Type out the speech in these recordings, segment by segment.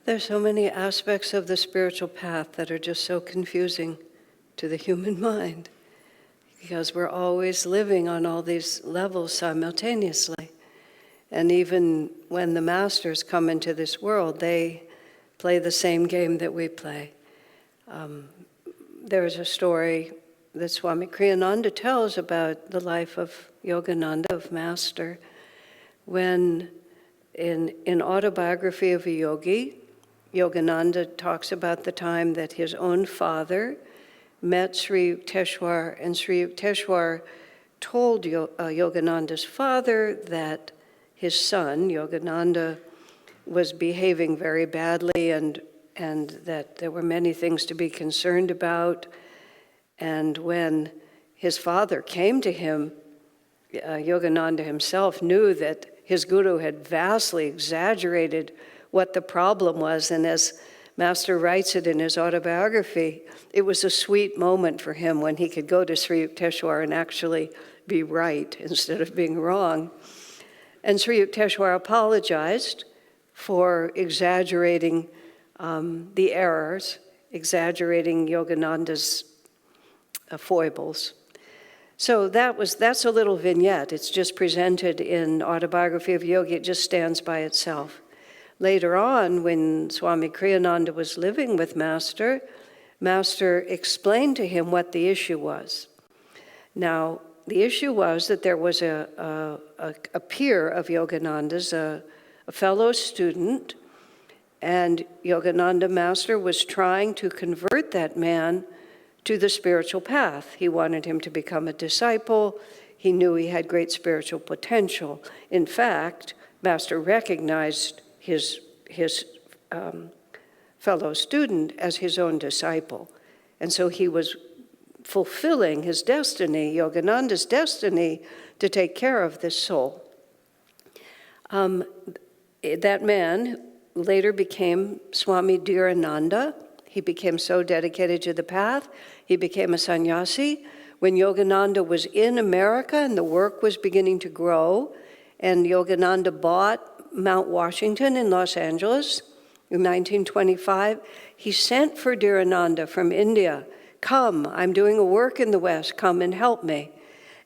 There's so many aspects of the spiritual path that are just so confusing to the human mind, because we're always living on all these levels simultaneously. And even when the masters come into this world, they play the same game that we play. There's a story that Swami Kriyananda tells about the life of Yogananda, of Master, when in Autobiography of a Yogi, Yogananda talks about the time that his own father met Sri Yukteswar, and Sri Yukteswar told Yogananda's father that his son, Yogananda, was behaving very badly and that there were many things to be concerned about. And when his father came to him, Yogananda himself knew that his guru had vastly exaggerated what the problem was. And as Master writes it in his autobiography, it was a sweet moment for him when he could go to Sri Yukteswar and actually be right instead of being wrong. And Sri Yukteswar apologized for exaggerating the errors, exaggerating Yogananda's foibles. So that's a little vignette. It's just presented in Autobiography of a Yogi. It just stands by itself. Later on, when Swami Kriyananda was living with Master, Master explained to him what the issue was. Now, the issue was that there was a peer of Yogananda's, a fellow student, and Yogananda Master was trying to convert that man to the spiritual path. He wanted him to become a disciple. He knew he had great spiritual potential. In fact, Master recognized his fellow student as his own disciple. And so he was fulfilling his destiny, Yogananda's destiny, to take care of this soul. That man later became Swami Dhirananda. He became so dedicated to the path, he became a sannyasi. When Yogananda was in America and the work was beginning to grow, and Yogananda bought Mount Washington in Los Angeles in 1925, he sent for Dhirananda from India. Come, I'm doing a work in the West, come and help me.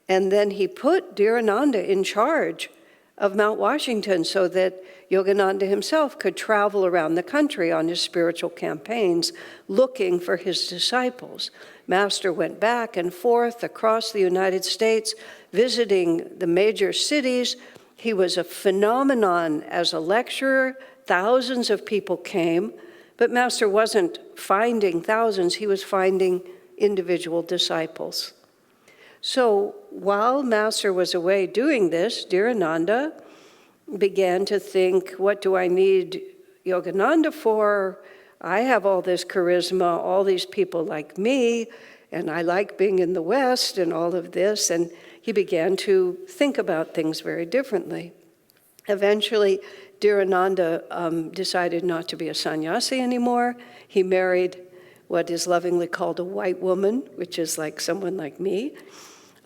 And then he put Dhirananda in charge of Mount Washington so that Yogananda himself could travel around the country on his spiritual campaigns looking for his disciples. Master went back and forth across the United States, visiting the major cities. He was a phenomenon as a lecturer. Thousands of people came, but Master wasn't finding thousands, he was finding individual disciples. So while Master was away doing this, Dhirananda began to think, what do I need Yogananda for? I have all this charisma, all these people like me, and I like being in the West and all of this. And he began to think about things very differently. Eventually, Dhirananda decided not to be a sannyasi anymore. He married what is lovingly called a white woman, which is like someone like me.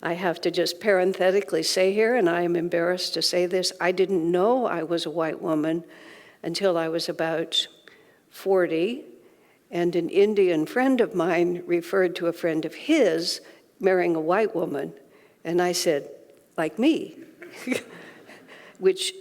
I have to just parenthetically say here, and I am embarrassed to say this, I didn't know I was a white woman until I was about 40, and an Indian friend of mine referred to a friend of his marrying a white woman, and I said, like me, which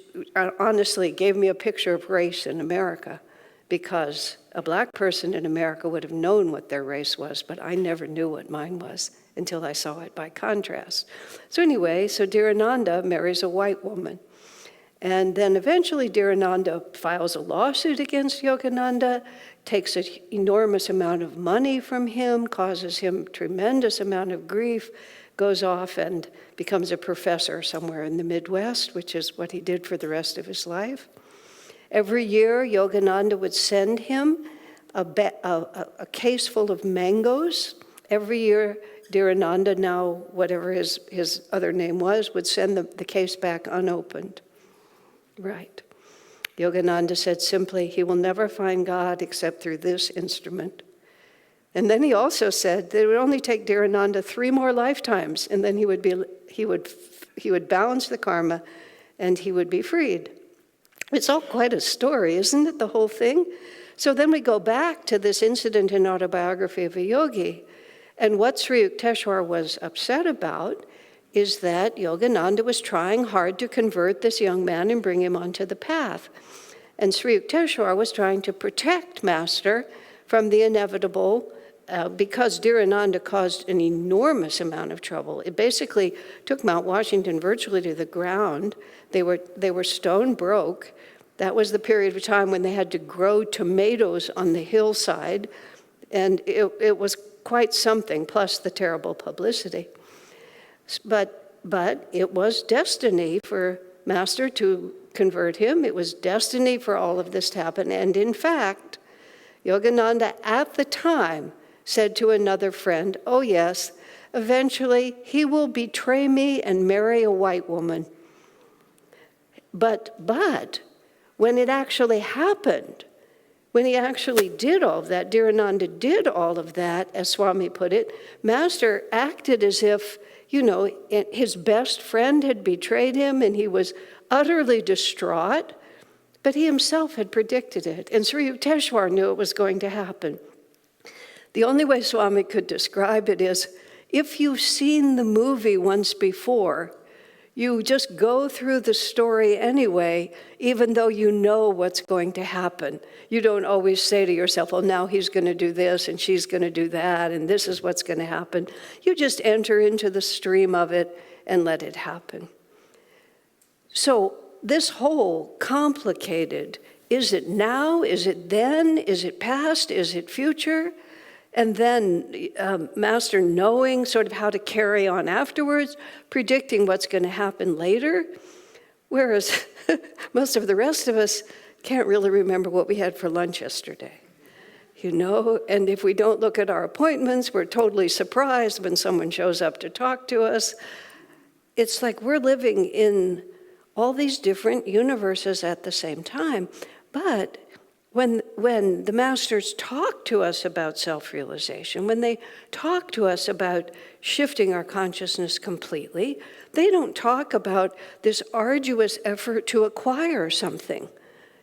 honestly gave me a picture of race in America, because a black person in America would have known what their race was, but I never knew what mine was until I saw it by contrast. So anyway, so Dhirananda marries a white woman. And then eventually Dhirananda files a lawsuit against Yogananda, takes an enormous amount of money from him, causes him tremendous amount of grief, goes off and becomes a professor somewhere in the Midwest, which is what he did for the rest of his life. Every year, Yogananda would send him a case full of mangoes. Every year, Dhirananda, now whatever his other name was, would send the case back unopened. Right. Yogananda said simply, he will never find God except through this instrument. And then he also said that it would only take Dhirananda 3 more lifetimes, and then he would balance the karma, and he would be freed. It's all quite a story, isn't it, the whole thing? So then we go back to this incident in Autobiography of a Yogi, and what Sri Yukteswar was upset about is that Yogananda was trying hard to convert this young man and bring him onto the path. And Sri Yukteswar was trying to protect Master from the inevitable, because Dhirananda caused an enormous amount of trouble. It basically took Mount Washington virtually to the ground. They were stone broke. That was the period of time when they had to grow tomatoes on the hillside, and it was quite something, plus the terrible publicity. But it was destiny for Master to convert him. It was destiny for all of this to happen. And in fact, Yogananda at the time said to another friend, "Oh yes, eventually he will betray me and marry a white woman." But when it actually happened, when he actually did all of that, Dhirananda did all of that, as Swami put it, Master acted as if, his best friend had betrayed him and he was utterly distraught, but he himself had predicted it. And Sri Yukteswar knew it was going to happen. The only way Swami could describe it is, if you've seen the movie once before, you just go through the story anyway, even though you know what's going to happen. You don't always say to yourself, "Oh, now he's going to do this and she's going to do that and this is what's going to happen." You just enter into the stream of it and let it happen. So this whole complicated, is it now, is it then, is it past, is it future? And then Master knowing sort of how to carry on afterwards, predicting what's going to happen later, whereas most of the rest of us can't really remember what we had for lunch yesterday. And if we don't look at our appointments, we're totally surprised when someone shows up to talk to us. It's like we're living in all these different universes at the same time. But when the masters talk to us about self-realization, when they talk to us about shifting our consciousness completely, they don't talk about this arduous effort to acquire something.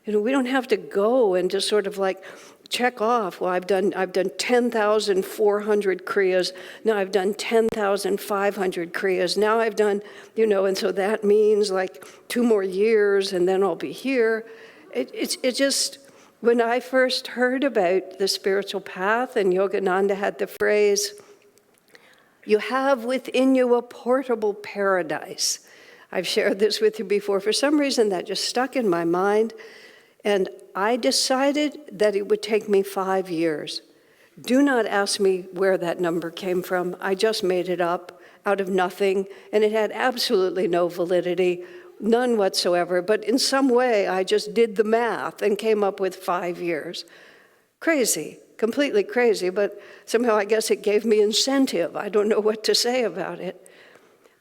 We don't have to go and just sort of like check off, well, I've done 10,400 kriyas, now I've done 10,500 kriyas, now I've done, and so that means like 2 more years and then I'll be here. It just, when I first heard about the spiritual path and Yogananda had the phrase, "You have within you a portable paradise." I've shared this with you before. For some reason, that just stuck in my mind. And I decided that it would take me 5 years. Do not ask me where that number came from. I just made it up out of nothing, and it had absolutely no validity, none whatsoever. But in some way, I just did the math and came up with 5 years. Crazy, completely crazy, but somehow I guess it gave me incentive. I don't know what to say about it.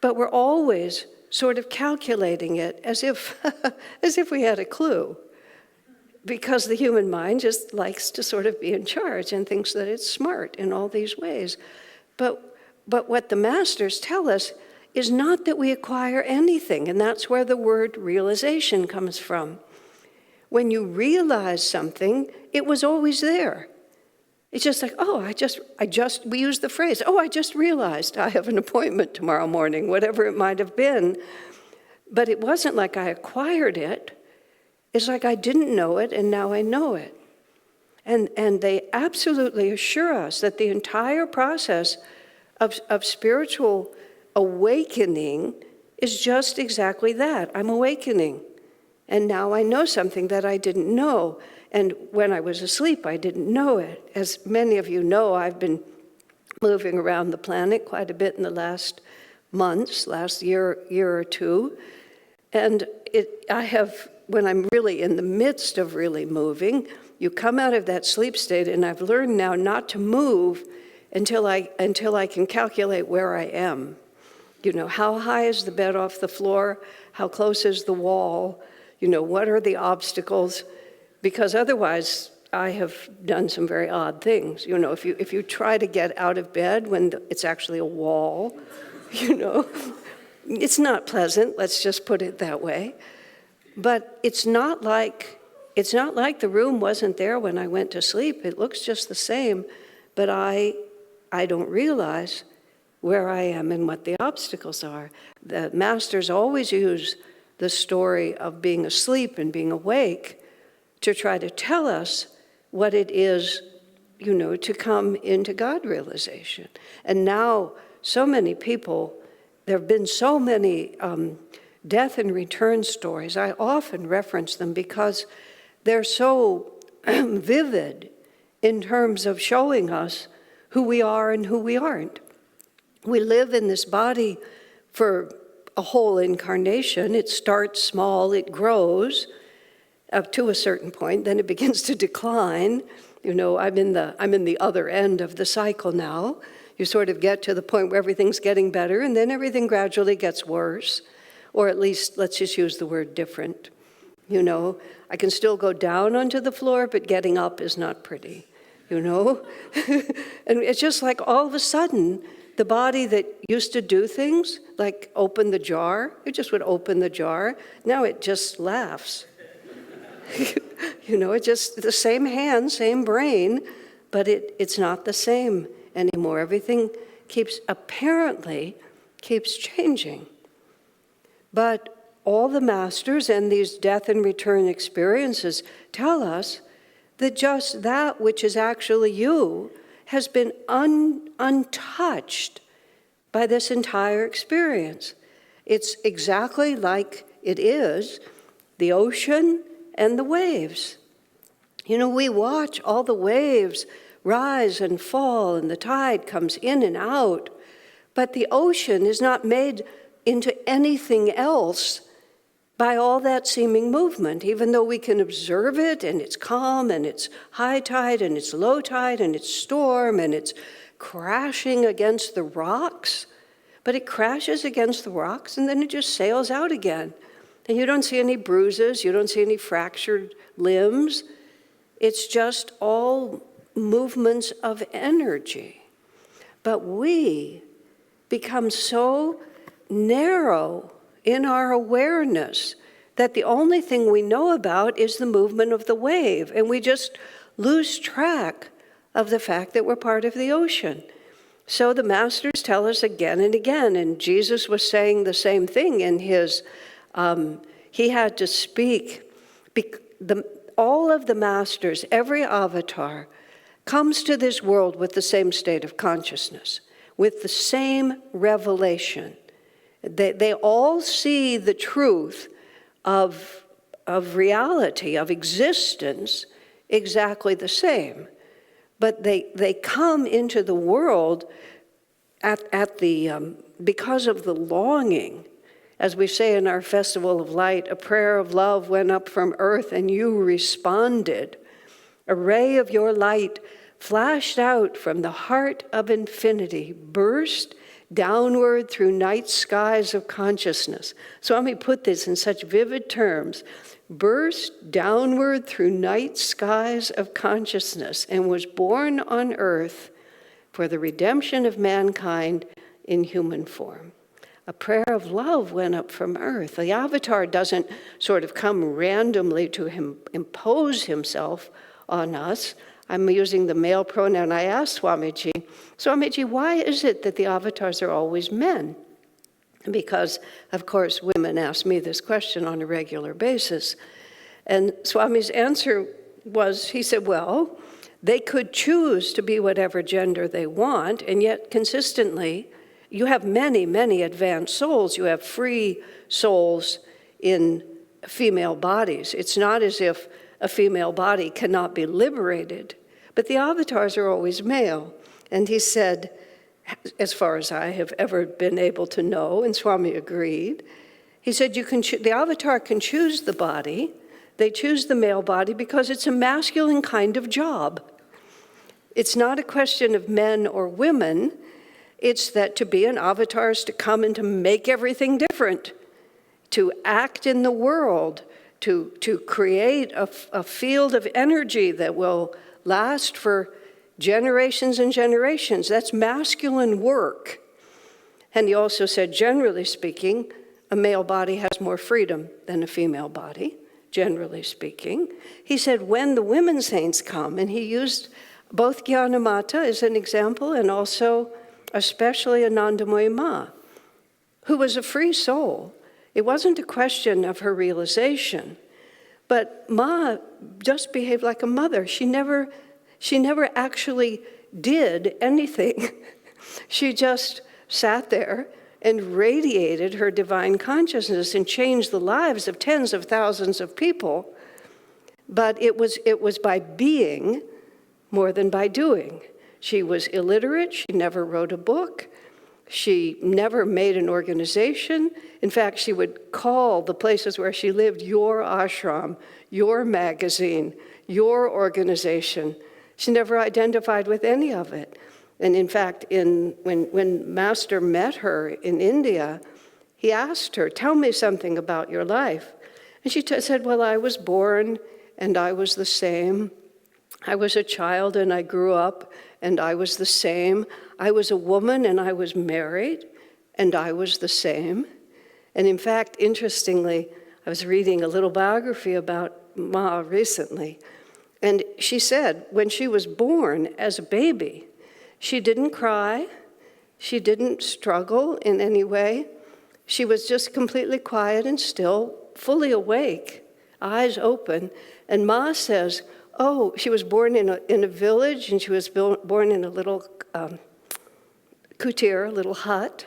But we're always sort of calculating it as if we had a clue. Because the human mind just likes to sort of be in charge and thinks that it's smart in all these ways. But what the masters tell us is not that we acquire anything, and that's where the word realization comes from. When you realize something, it was always there. It's just like, oh, we use the phrase, "Oh, I just realized I have an appointment tomorrow morning," whatever it might have been. But it wasn't like I acquired it. It's like I didn't know it, and now I know it. And they absolutely assure us that the entire process of spiritual awakening is just exactly that. I'm awakening. And now I know something that I didn't know. And when I was asleep, I didn't know it. As many of you know, I've been moving around the planet quite a bit in the last months, last year or two. And when I'm really in the midst of really moving, you come out of that sleep state, and I've learned now not to move until I can calculate where I am. How high is the bed off the floor? How close is the wall? What are the obstacles? Because otherwise, I have done some very odd things. If you try to get out of bed when it's actually a wall, it's not pleasant, let's just put it that way. But it's not like the room wasn't there when I went to sleep. It looks just the same, but I don't realize where I am and what the obstacles are. The masters always use the story of being asleep and being awake to try to tell us what it is, to come into God realization. And now, so many people, there have been so many death and return stories. I often reference them because they're so vivid in terms of showing us who we are and who we aren't. We live in this body for a whole incarnation. It starts small, it grows up to a certain point, then it begins to decline. I'm in the other end of the cycle now. You sort of get to the point where everything's getting better, and then everything gradually gets worse, or at least let's just use the word different. I can still go down onto the floor, but getting up is not pretty, And it's just like all of a sudden, the body that used to do things, like open the jar, it just would open the jar. Now it just laughs. It's just the same hand, same brain, but it's not the same anymore. Everything apparently keeps changing. But all the masters and these death and return experiences tell us that just that which is actually you has been untouched by this entire experience. It's exactly like it is the ocean and the waves. We watch all the waves rise and fall, and the tide comes in and out, but the ocean is not made into anything else by all that seeming movement, even though we can observe it, and it's calm, and it's high tide, and it's low tide, and it's storm, and it's crashing against the rocks. But it crashes against the rocks, and then it just sails out again. And you don't see any bruises, you don't see any fractured limbs. It's just all movements of energy. But we become so narrow in our awareness that the only thing we know about is the movement of the wave, and we just lose track of the fact that we're part of the ocean. So the masters tell us again and again, and Jesus was saying the same thing in his, he had to speak. All of the masters, every avatar, comes to this world with the same state of consciousness, with the same revelation. They all see the truth of reality, of existence, exactly the same. But they come into the world because of the longing. As we say in our Festival of Light, a prayer of love went up from earth and you responded. A ray of your light flashed out from the heart of infinity, burst downward through night skies of consciousness. Swami put this in such vivid terms. Burst downward through night skies of consciousness and was born on earth for the redemption of mankind in human form. A prayer of love went up from earth. The avatar doesn't sort of come randomly to impose himself on us. I'm using the male pronoun. I asked Swamiji, why is it that the avatars are always men? Because, of course, women ask me this question on a regular basis. And Swami's answer was, he said, well, they could choose to be whatever gender they want, and yet consistently, you have many, many advanced souls. You have free souls in female bodies. It's not as if a female body cannot be liberated, but the avatars are always male. And he said, as far as I have ever been able to know, and Swami agreed, he said the avatar can choose the body. They choose the male body because it's a masculine kind of job. It's not a question of men or women. It's that to be an avatar is to come and to make everything different, to act in the world, to create a field of energy that will last for generations and generations. That's masculine work. And he also said, generally speaking, a male body has more freedom than a female body, generally speaking. He said, when the women saints come, and he used both Gyanamata as an example and also especially Anandamoyi Ma, who was a free soul. It wasn't a question of her realization, but Ma just behaved like a mother. She never actually did anything. She just sat there and radiated her divine consciousness and changed the lives of tens of thousands of people. But it was by being more than by doing. She was illiterate. She never wrote a book. She never made an organization. In fact, she would call the places where she lived your ashram, your magazine, your organization. She never identified with any of it. And in fact, when Master met her in India, he asked her, tell me something about your life. And she said, well, I was born and I was the same. I was a child and I grew up and I was the same. I was a woman and I was married and I was the same. And in fact, interestingly, I was reading a little biography about Ma recently. And she said when she was born as a baby, she didn't cry. She didn't struggle in any way. She was just completely quiet and still, fully awake, eyes open. And Ma says, oh, she was born in a village, and she was born in a little kutir, a little hut.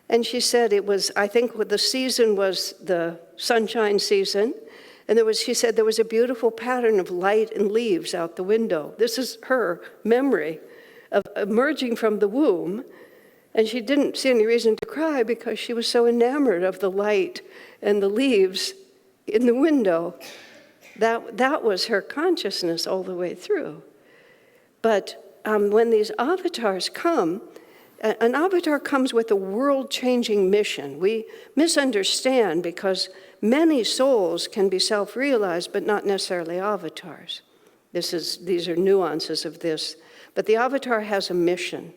And she said it was, I think the season was the sunshine season. And she said there was a beautiful pattern of light and leaves out the window. This is her memory of emerging from the womb. And she didn't see any reason to cry because she was so enamored of the light and the leaves in the window. That was her consciousness all the way through. But when these avatars come, an avatar comes with a world-changing mission. We misunderstand because many souls can be self-realized, but not necessarily avatars. These are nuances of this. But the avatar has a mission.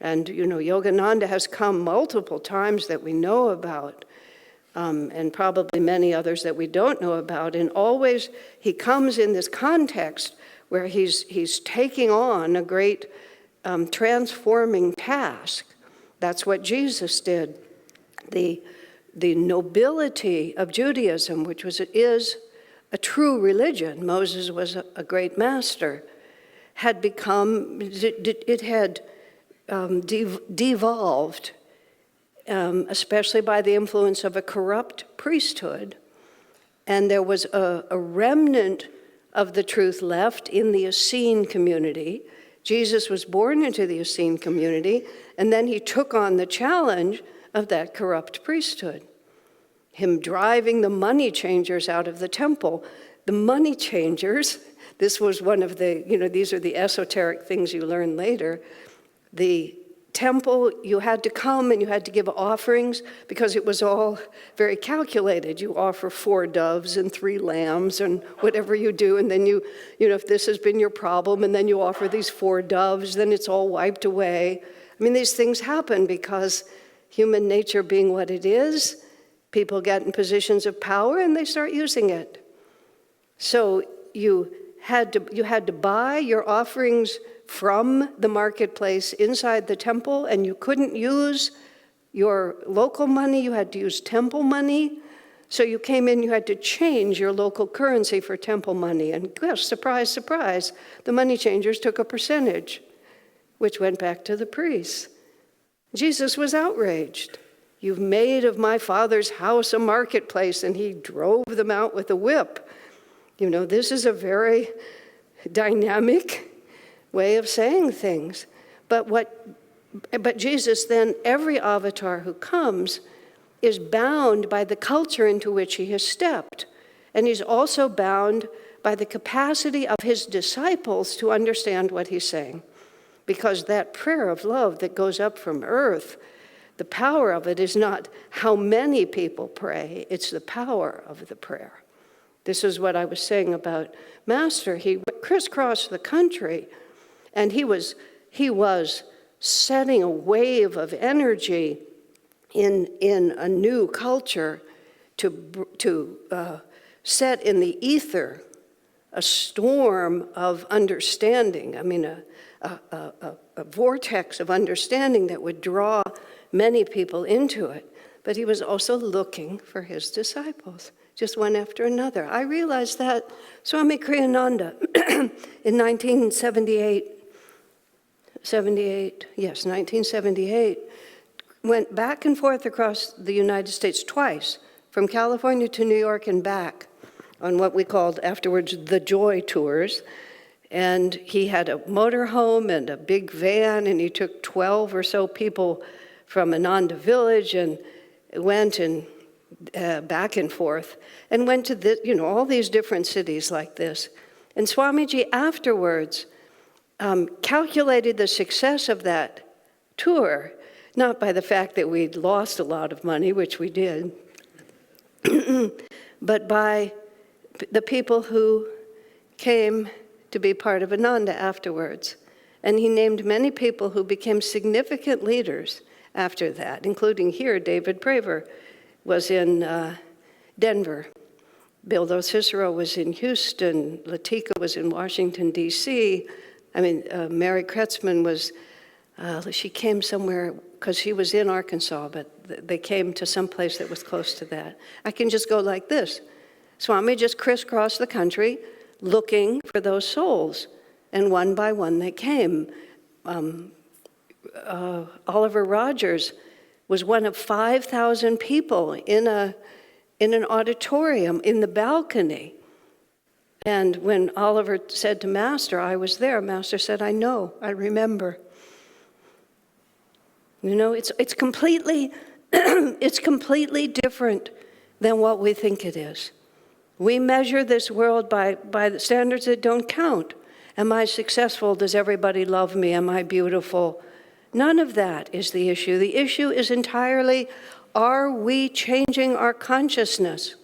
And, Yogananda has come multiple times that we know about, and probably many others that we don't know about. And always he comes in this context where he's taking on a great transforming task. That's what Jesus did. The nobility of Judaism, which is a true religion, Moses was a great master, had become, it had devolved, especially by the influence of a corrupt priesthood. And there was a remnant of the truth left in the Essene community. Jesus was born into the Essene community, and then he took on the challenge of that corrupt priesthood. Him driving the money changers out of the temple. The money changers, this was one of the, these are the esoteric things you learn later. The temple, you had to come and you had to give offerings because it was all very calculated. You offer 4 doves and 3 lambs and whatever you do, and then if this has been your problem, and then you offer these 4 doves, then it's all wiped away. I mean, these things happen because human nature being what it is, people get in positions of power and they start using it. So you had to buy your offerings from the marketplace inside the temple, and you couldn't use your local money, you had to use temple money. So you came in, you had to change your local currency for temple money. And gosh, surprise, surprise, the money changers took a percentage, which went back to the priests. Jesus was outraged. You've made of my Father's house a marketplace, and he drove them out with a whip. This is a very dynamic way of saying things. But Jesus then, every avatar who comes is bound by the culture into which he has stepped. And he's also bound by the capacity of his disciples to understand what he's saying. Because that prayer of love that goes up from earth, the power of it is not how many people pray, it's the power of the prayer. This is what I was saying about Master. He crisscrossed the country, and he was setting a wave of energy in a new culture to set in the ether a storm of understanding. I mean, a vortex of understanding that would draw many people into it. But he was also looking for his disciples, just one after another. I realized that Swami Kriyananda in 1978, went back and forth across the United States twice, from California to New York and back, on what we called afterwards the Joy Tours. And he had a motorhome and a big van, and he took 12 or so people from Ananda village and went and back and forth, and went to all these different cities like this. And Swamiji afterwards calculated the success of that tour, not by the fact that we'd lost a lot of money, which we did, but by the people who came to be part of Ananda afterwards. And he named many people who became significant leaders after that, including here, David Praver was in Denver. Bildo Cicero was in Houston. Latika was in Washington, D.C. I mean, Mary Kretzmann was, she came somewhere, because she was in Arkansas, but they came to some place that was close to that. I can just go like this. Swami just crisscrossed the country looking for those souls, and one by one they came. Oliver Rogers was one of 5,000 people in an auditorium in the balcony. And when Oliver said to Master, I was there, Master said, I know, I remember. It's completely, it's completely different than what we think it is. We measure this world by the standards that don't count. Am I successful? Does everybody love me? Am I beautiful? None of that is the issue. The issue is entirely, are we changing our consciousness?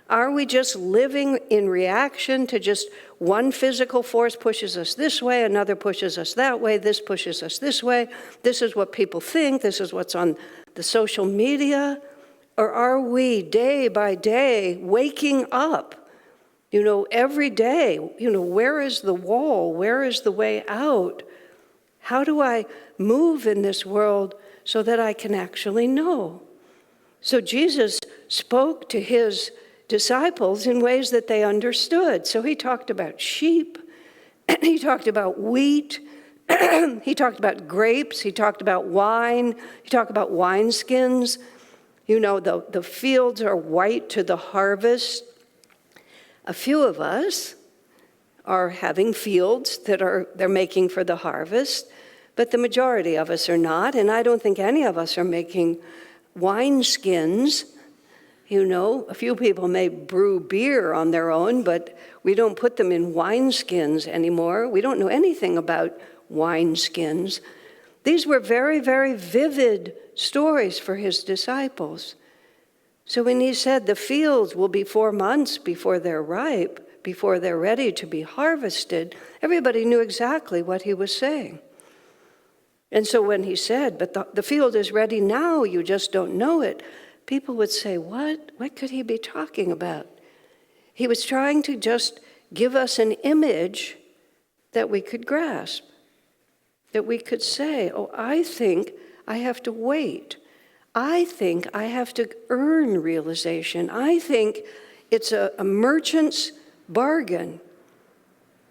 Are we just living in reaction to just one physical force pushes us this way, another pushes us that way, this pushes us this way, this is what people think, this is what's on the social media? Or are we day by day waking up, every day, where is the wall? Where is the way out? How do I move in this world so that I can actually know? So Jesus spoke to his disciples in ways that they understood. So he talked about sheep, he talked about wheat, he talked about grapes, he talked about wine, he talked about wineskins. The fields are white to the harvest. A few of us are having fields that they're making for the harvest, but the majority of us are not, and I don't think any of us are making wineskins. A few people may brew beer on their own, but we don't put them in wineskins anymore. We don't know anything about wineskins. These were very, very vivid stories for his disciples. So when he said the fields will be 4 months before they're ripe, before they're ready to be harvested, everybody knew exactly what he was saying. And so when he said, but the field is ready now, you just don't know it, people would say, what? What could he be talking about? He was trying to just give us an image that we could grasp, that we could say, oh, I think I have to wait. I think I have to earn realization. I think it's a merchant's bargain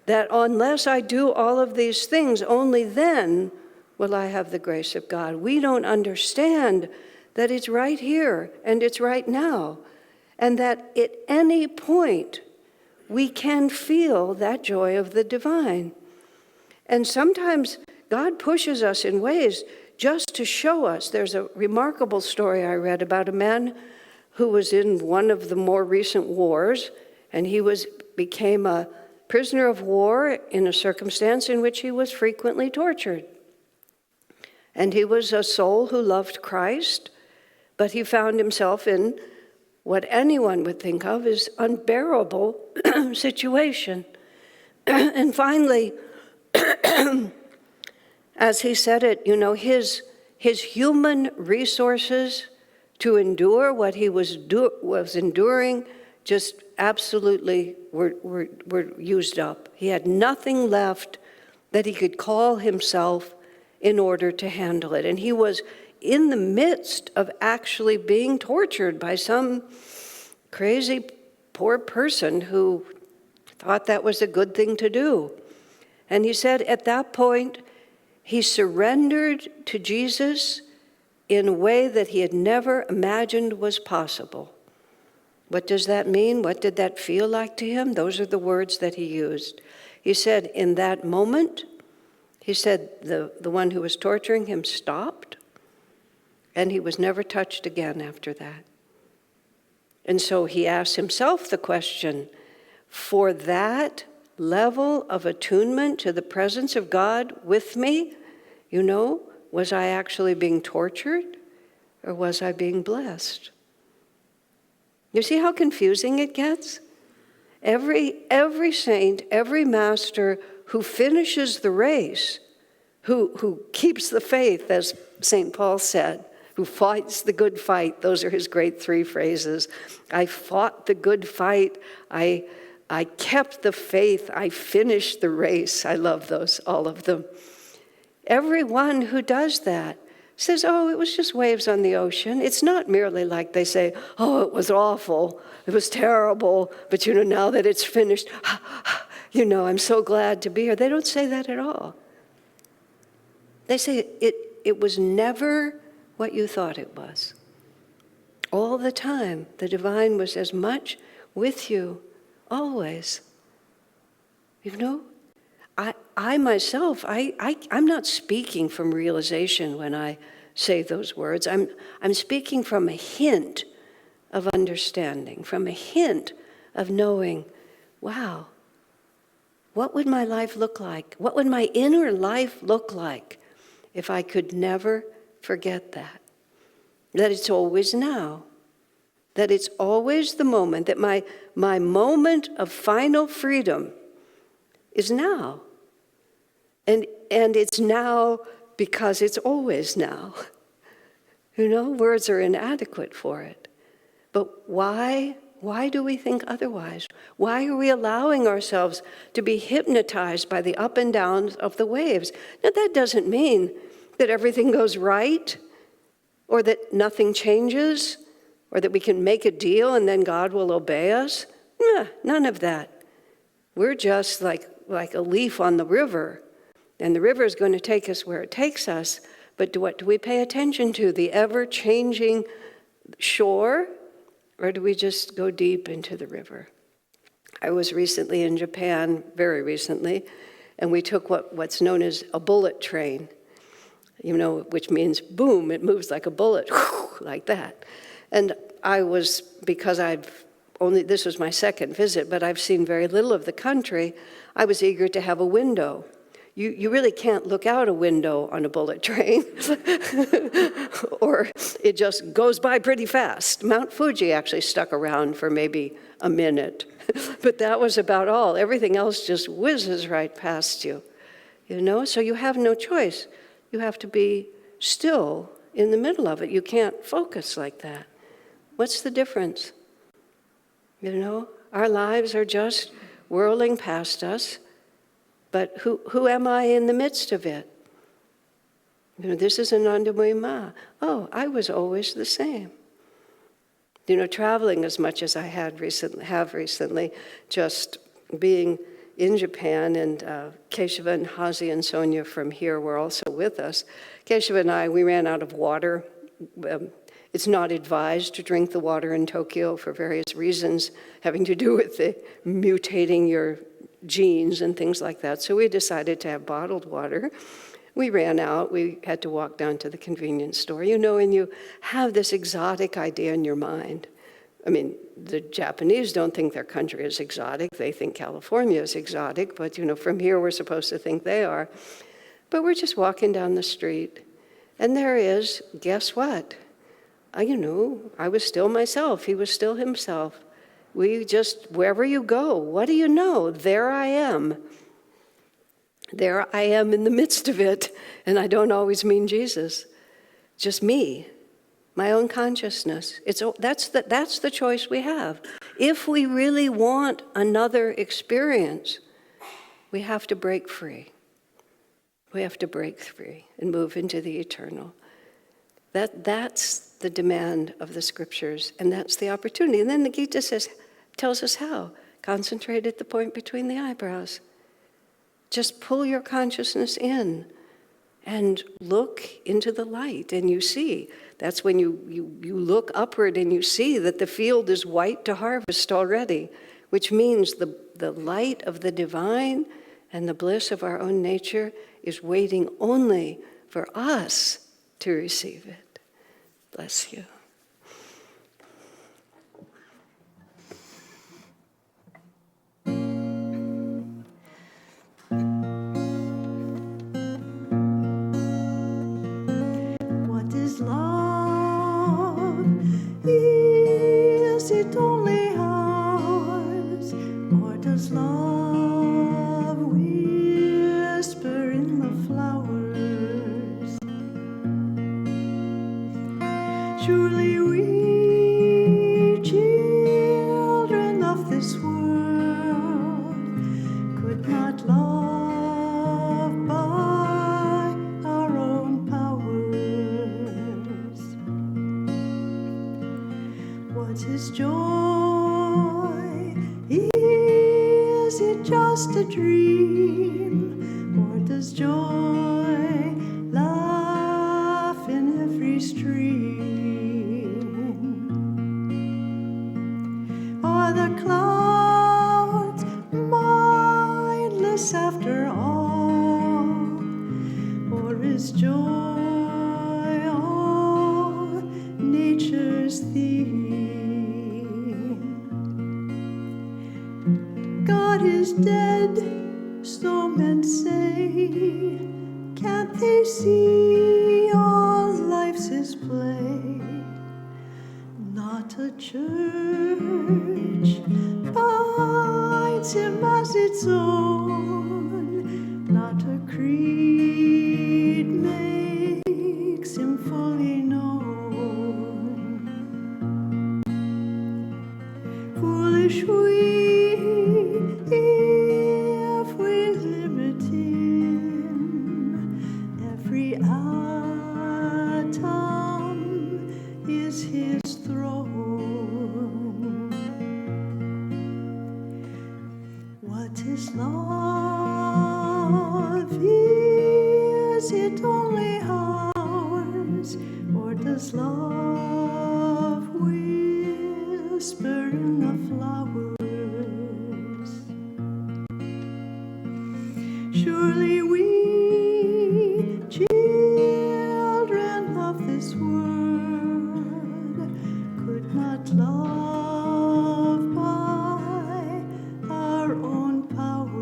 that unless I do all of these things, only then will I have the grace of God. We don't understand that it's right here and it's right now, and that at any point we can feel that joy of the divine. And sometimes God pushes us in ways just to show us. There's a remarkable story I read about a man who was in one of the more recent wars, and he became a prisoner of war in a circumstance in which he was frequently tortured. And he was a soul who loved Christ, but he found himself in what anyone would think of as unbearable situation. And finally, as he said it, his human resources to endure what he was enduring just absolutely were used up. He had nothing left that he could call himself in order to handle it. And he was in the midst of actually being tortured by some crazy poor person who thought that was a good thing to do. And he said at that point, he surrendered to Jesus in a way that he had never imagined was possible. What does that mean? What did that feel like to him? Those are the words that he used. He said, in that moment, he said the one who was torturing him stopped, and he was never touched again after that. And so he asked himself the question, for that level of attunement to the presence of God with me, was I actually being tortured, or was I being blessed? You see how confusing it gets? Every saint, every master who finishes the race, who keeps the faith, as St. Paul said, who fights the good fight. Those are his great 3 phrases. I fought the good fight. I kept the faith. I finished the race. I love those, all of them. Everyone who does that says, oh, it was just waves on the ocean. It's not merely like they say, oh, it was awful. It was terrible. But, now that it's finished, I'm so glad to be here. They don't say that at all. They say it was never what you thought it was. All the time, the divine was as much with you, always. I myself, I'm not speaking from realization when I say those words. I'm speaking from a hint of understanding, from a hint of knowing, wow, what would my life look like? What would my inner life look like if I could never forget that? That it's always now. That it's always the moment, that my moment of final freedom is now. And it's now because it's always now. Words are inadequate for it. But why do we think otherwise? Why are we allowing ourselves to be hypnotized by the up and downs of the waves? Now, that doesn't mean that everything goes right, or that nothing changes, or that we can make a deal and then God will obey us. None of that. We're just like a leaf on the river, and the river is going to take us where it takes us, but what do we pay attention to? The ever-changing shore, or do we just go deep into the river? I was recently in Japan, very recently, and we took what's known as a bullet train, which means boom, it moves like a bullet, like that. And because this was my second visit, but I've seen very little of the country, I was eager to have a window. You really can't look out a window on a bullet train, or it just goes by pretty fast. Mount Fuji actually stuck around for maybe a minute, but that was about all. Everything else just whizzes right past you, So you have no choice. You have to be still in the middle of it. You can't focus like that. What's the difference? Our lives are just whirling past us, but who am I in the midst of it? This is Ananda Muhima. Oh, I was always the same. Traveling as much as I have recently, just being in Japan, and Keshava and Hazi and Sonia from here were also with us. Keshava and I, we ran out of water. It's not advised to drink the water in Tokyo for various reasons having to do with the mutating your genes and things like that. So we decided to have bottled water. We ran out. We had to walk down to the convenience store. And you have this exotic idea in your mind. I mean, the Japanese don't think their country is exotic. They think California is exotic, but from here we're supposed to think they are. But we're just walking down the street, and there is, guess what? I was still myself. He was still himself. We just, wherever you go, what do you know? There I am. There I am in the midst of it, and I don't always mean Jesus. just me, my own consciousness. That's the choice we have. If we really want another experience, we have to break free. We have to break free and move into the eternal. That's the demand of the scriptures, and that's the opportunity. And then the Gita tells us how. Concentrate at the point between the eyebrows. Just pull your consciousness in and look into the light, and you see. That's when you look upward and you see that the field is white to harvest already, which means the light of the divine and the bliss of our own nature is waiting only for us to receive it. Bless you. What is love? Is it only ours? Or does love whisper in the flowers? Surely we, children of this world, could not love by our own powers. What is joy? Is it just a dream? Or does joy laugh in every stream? Are the clouds mindless after all? Or is joy all nature's theme? God is dead, so men say. Can't they see all life's his play? Not a church binds him as its own. Not a creed makes him fully known. Foolish we, if we limit him. Every atom is his throne. What is love? Is it only ours? Or does love whisper in the flowers? Surely we, children of this world, could not love by our own powers.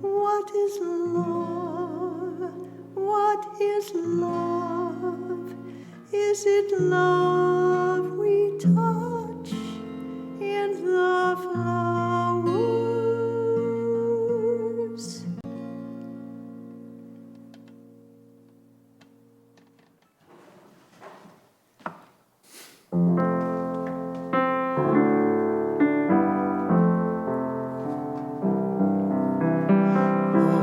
What is love? What is love? Is it love we touch in the flowers?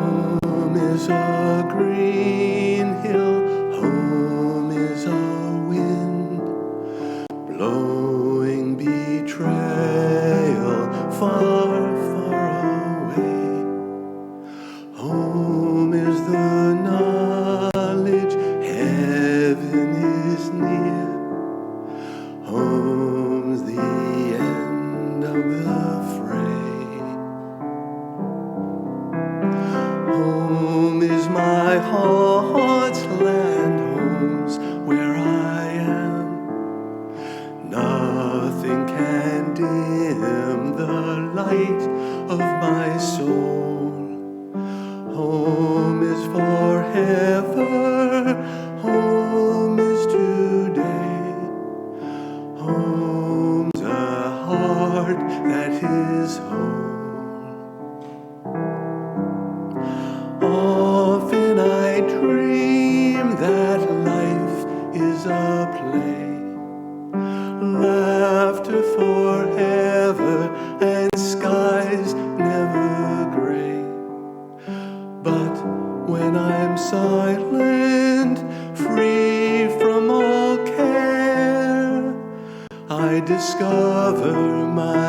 Home is a green hill, home is a wind, blowing betrayal far, far away. Home is the knowledge heaven is near. Home's the end of the fray. Home is my heart's land, home's where I am. Nothing can dim the light of my soul. Home is forever, home is today. Home's a heart that is whole. Often I is never gray. But when I'm silent, free from all care, I discover my